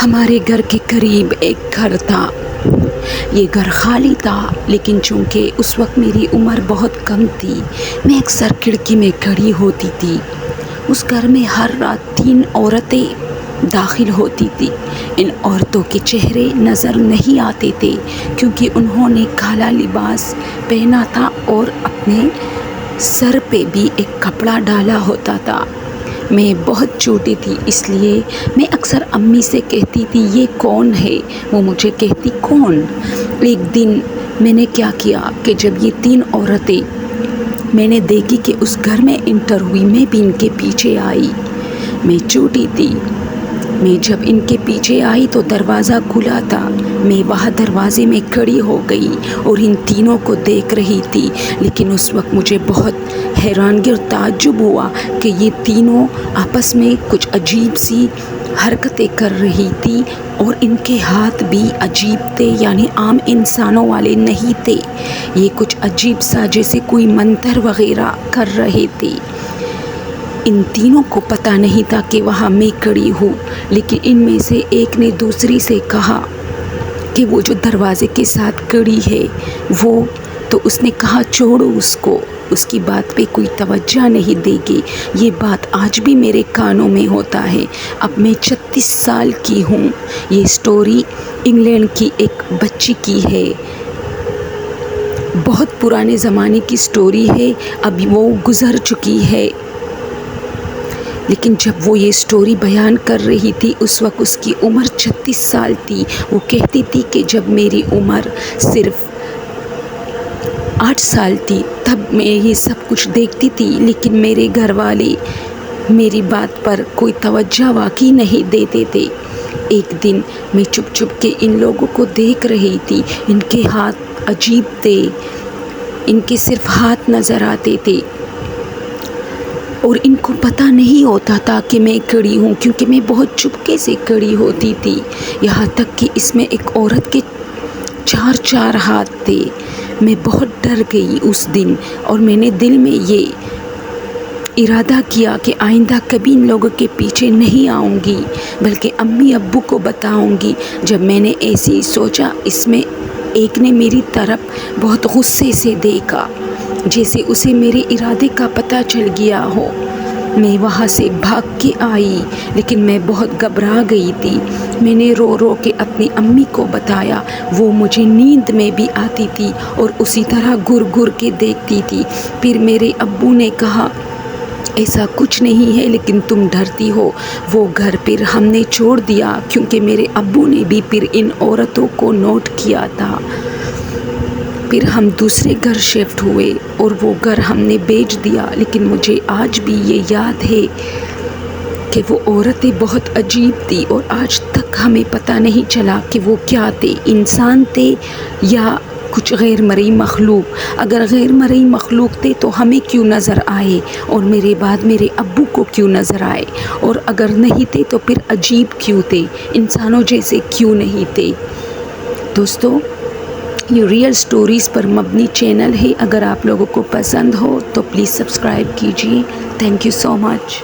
ہمارے گھر کے قریب ایک گھر تھا۔ یہ گھر خالی تھا، لیکن چونکہ اس وقت میری عمر بہت کم تھی، میں اکثر کھڑکی میں کھڑی ہوتی تھی۔ اس گھر میں ہر رات 3 عورتیں داخل ہوتی تھیں۔ ان عورتوں کے چہرے نظر نہیں آتے تھے کیونکہ انہوں نے کالا لباس پہنا تھا اور اپنے سر پہ بھی ایک کپڑا ڈالا ہوتا تھا۔ میں بہت چھوٹی تھی، اس لیے میں اکثر امی سے کہتی تھی یہ کون ہے؟ وہ مجھے کہتی کون؟ ایک دن میں نے کیا کیا کہ جب یہ 3 عورتیں میں نے دیکھی کہ اس گھر میں انٹر ہوئی، میں بھی ان کے پیچھے آئی۔ میں چھوٹی تھی، میں جب ان کے پیچھے آئی تو دروازہ کھلا تھا۔ میں وہاں دروازے میں کھڑی ہو گئی اور ان تینوں کو دیکھ رہی تھی، لیکن اس وقت مجھے بہت حیرانگی اور تعجب ہوا کہ یہ تینوں آپس میں کچھ عجیب سی حرکتیں کر رہی تھی اور ان کے ہاتھ بھی عجیب تھے، یعنی عام انسانوں والے نہیں تھے۔ یہ کچھ عجیب سا جیسے کوئی منتر وغیرہ کر رہے تھے۔ ان تینوں کو پتہ نہیں تھا کہ وہاں میں کھڑی ہوں، لیکن ان میں سے ایک نے دوسری سے کہا کہ وہ جو دروازے کے ساتھ کھڑی ہے وہ، تو اس نے کہا چھوڑو اس کو، اس کی بات پہ کوئی توجہ نہیں دے گی۔ یہ بات آج بھی میرے کانوں میں ہوتا ہے۔ اب میں 36 سال کی ہوں۔ یہ سٹوری انگلینڈ کی ایک بچی کی ہے، بہت پرانے زمانے کی سٹوری ہے، اب وہ گزر چکی ہے، لیکن جب وہ یہ سٹوری بیان کر رہی تھی اس وقت اس کی عمر 36 سال تھی۔ وہ کہتی تھی کہ جب میری عمر صرف 8 سال تھی تب میں یہ سب کچھ دیکھتی تھی، لیکن میرے گھر والے میری بات پر کوئی توجہ واقعی نہیں دیتے تھے۔ ایک دن میں چھپ چھپ کے ان لوگوں کو دیکھ رہی تھی۔ ان کے ہاتھ عجیب تھے، ان کے صرف ہاتھ نظر آتے تھے اور ان کو پتہ نہیں ہوتا تھا کہ میں کھڑی ہوں، کیونکہ میں بہت چپکے سے کھڑی ہوتی تھی۔ یہاں تک کہ اس میں ایک عورت کے 4 ہاتھ تھے۔ میں بہت ڈر گئی اس دن اور میں نے دل میں یہ ارادہ کیا کہ آئندہ کبھی ان لوگوں کے پیچھے نہیں آؤں گی، بلکہ امی ابو کو بتاؤں گی۔ جب میں نے ایسے ہی سوچا، اس میں ایک نے میری طرف بہت غصے سے دیکھا، جیسے اسے میرے ارادے کا پتہ چل گیا ہو۔ میں وہاں سے بھاگ کے آئی، لیکن میں بہت گھبرا گئی تھی۔ میں نے رو رو کے اپنی امی کو بتایا۔ وہ مجھے نیند میں بھی آتی تھی اور اسی طرح گھر گھر کے دیکھتی تھی۔ پھر میرے ابو نے کہا ایسا کچھ نہیں ہے، لیکن تم ڈرتی ہو۔ وہ گھر پھر ہم نے چھوڑ دیا، کیونکہ میرے ابو نے بھی پھر ان عورتوں کو نوٹ کیا تھا۔ پھر ہم دوسرے گھر شفٹ ہوئے اور وہ گھر ہم نے بیچ دیا، لیکن مجھے آج بھی یہ یاد ہے کہ وہ عورتیں بہت عجیب تھی اور آج تک ہمیں پتہ نہیں چلا کہ وہ کیا تھے، انسان تھے یا کچھ غیر مرئی مخلوق۔ اگر غیر مرئی مخلوق تھے تو ہمیں کیوں نظر آئے اور میرے بعد میرے ابو کو کیوں نظر آئے، اور اگر نہیں تھے تو پھر عجیب کیوں تھے، انسانوں جیسے کیوں نہیں تھے؟ دوستو، یہ ریئل سٹوریز پر مبنی چینل ہے۔ اگر آپ لوگوں کو پسند ہو تو پلیز سبسکرائب کیجیے۔ Thank you so much.